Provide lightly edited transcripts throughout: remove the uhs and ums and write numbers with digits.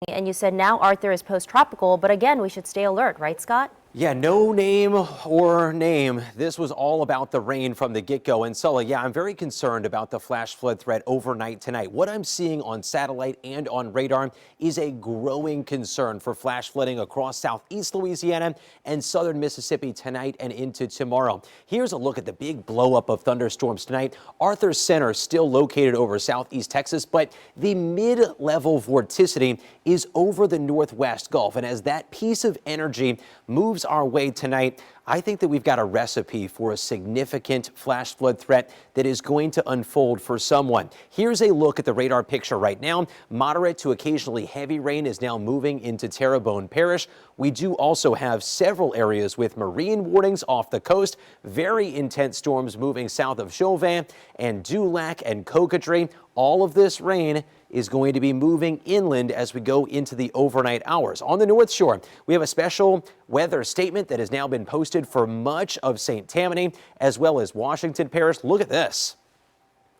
And you said now Arthur is post-tropical, but again, we should stay alert, right, Scott? Yeah, no name or name. This was all about the rain from the get-go. And Sully, yeah, I'm very concerned about the flash flood threat overnight tonight. What I'm seeing on satellite and on radar is a growing concern for flash flooding across southeast Louisiana and southern Mississippi tonight and into tomorrow. Here's a look at the big blow-up of thunderstorms tonight. Arthur Center still located over southeast Texas, but the mid-level vorticity is over the northwest Gulf. And as that piece of energy moves our way tonight, I think that we've got a recipe for a significant flash flood threat that is going to unfold for someone. Here's a look at the radar picture right now. Moderate to occasionally heavy rain is now moving into Terrebonne Parish. We do also have several areas with marine warnings off the coast. Very intense storms moving south of Chauvin and Dulac and Cocodrie. All of this rain is going to be moving inland as we go into the overnight hours. On the North Shore, we have a special weather statement that has now been posted for much of St. Tammany as well as Washington Parish. Look at this.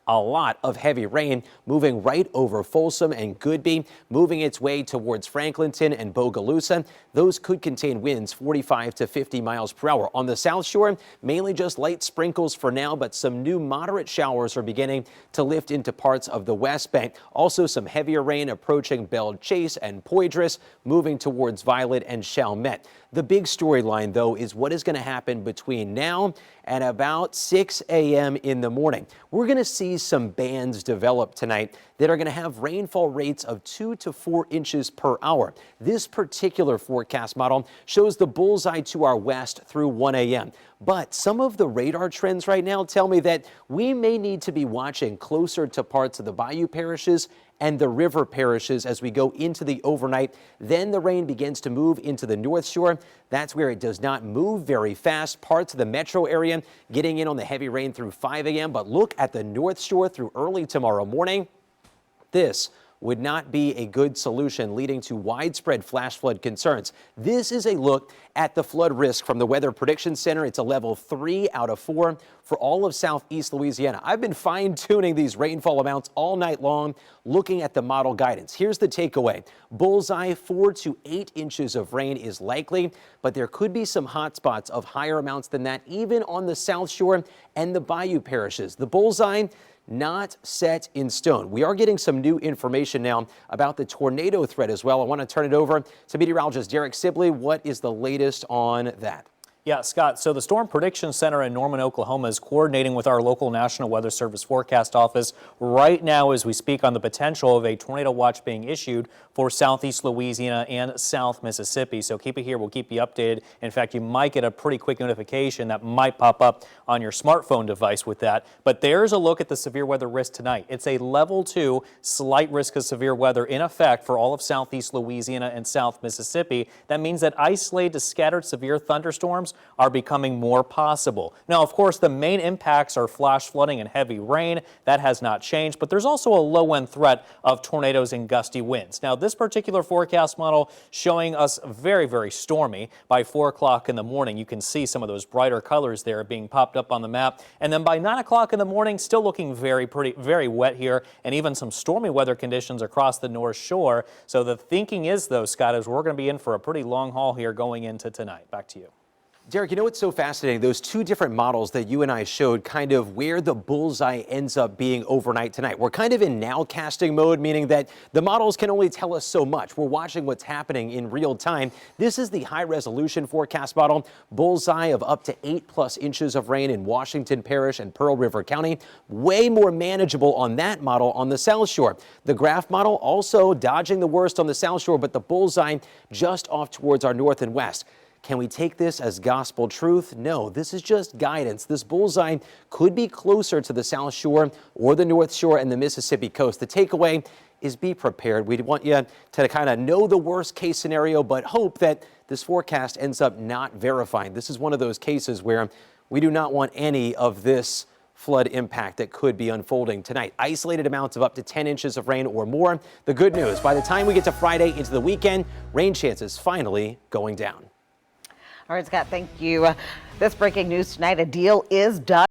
A lot of heavy rain moving right over Folsom and Goodby, moving its way towards Franklinton and Bogalusa. Those could contain winds 45 to 50 miles per hour. On the South Shore, mainly just light sprinkles for now, but some new moderate showers are beginning to lift into parts of the West Bank. Also some heavier rain approaching Belle Chase and Poydras, moving towards Violet and Chalmette. The big storyline, though, is what is going to happen between now and about 6 a.m. in the morning. We're going to see some bands develop tonight that are going to have rainfall rates of 2 to 4 inches per hour. This particular forecast model shows the bullseye to our west through 1 a.m. But some of the radar trends right now tell me that we may need to be watching closer to parts of the bayou parishes and the river parishes as we go into the overnight. Then the rain begins to move into the North Shore. That's where it does not move very fast. Parts of the metro area getting in on the heavy rain through 5 a.m. But look at the North Shore through early tomorrow morning. This would not be a good solution, leading to widespread flash flood concerns. This is a look at the flood risk from the Weather Prediction Center. It's a level 3 out of 4 for all of southeast Louisiana. I've been fine-tuning these rainfall amounts all night long, looking at the model guidance. Here's the takeaway. Bullseye, 4 to 8 inches of rain is likely, but there could be some hot spots of higher amounts than that, even on the South Shore and the bayou parishes. The bullseye, not set in stone. We are getting some new information now about the tornado threat as well. I want to turn it over to meteorologist Derek Sibley. What is the latest on that? Yeah, Scott, so the Storm Prediction Center in Norman, Oklahoma is coordinating with our local National Weather Service forecast office right now as we speak on the potential of a tornado watch being issued for southeast Louisiana and South Mississippi. So keep it here. We'll keep you updated. In fact, you might get a pretty quick notification that might pop up on your smartphone device with that. But there's a look at the severe weather risk tonight. It's a level 2 slight risk of severe weather in effect for all of southeast Louisiana and South Mississippi. That means that isolated to scattered severe thunderstorms are becoming more possible. Now, of course, the main impacts are flash flooding and heavy rain. That has not changed, but there's also a low-end threat of tornadoes and gusty winds. Now, this particular forecast model showing us very, very stormy by 4 o'clock in the morning. You can see some of those brighter colors there being popped up on the map. And then by 9 o'clock in the morning, still looking very wet here, and even some stormy weather conditions across the North Shore. So the thinking is, though, Scott, is we're going to be in for a pretty long haul here going into tonight. Back to you. Derek, you know what's so fascinating? Those two different models that you and I showed kind of where the bullseye ends up being overnight tonight. We're kind of in nowcasting mode, meaning that the models can only tell us so much. We're watching what's happening in real time. This is the high resolution forecast model. Bullseye of up to 8+ inches of rain in Washington Parish and Pearl River County. Way more manageable on that model on the South Shore. The graph model also dodging the worst on the South Shore, but the bullseye just off towards our north and west. Can we take this as gospel truth? No, this is just guidance. This bullseye could be closer to the South Shore or the North Shore and the Mississippi coast. The takeaway is be prepared. We want you to kind of know the worst case scenario, but hope that this forecast ends up not verifying. This is one of those cases where we do not want any of this flood impact that could be unfolding tonight. Isolated amounts of up to 10 inches of rain or more. The good news, by the time we get to Friday into the weekend, rain chances finally going down. All right, Scott, thank you. This breaking news tonight, a deal is done.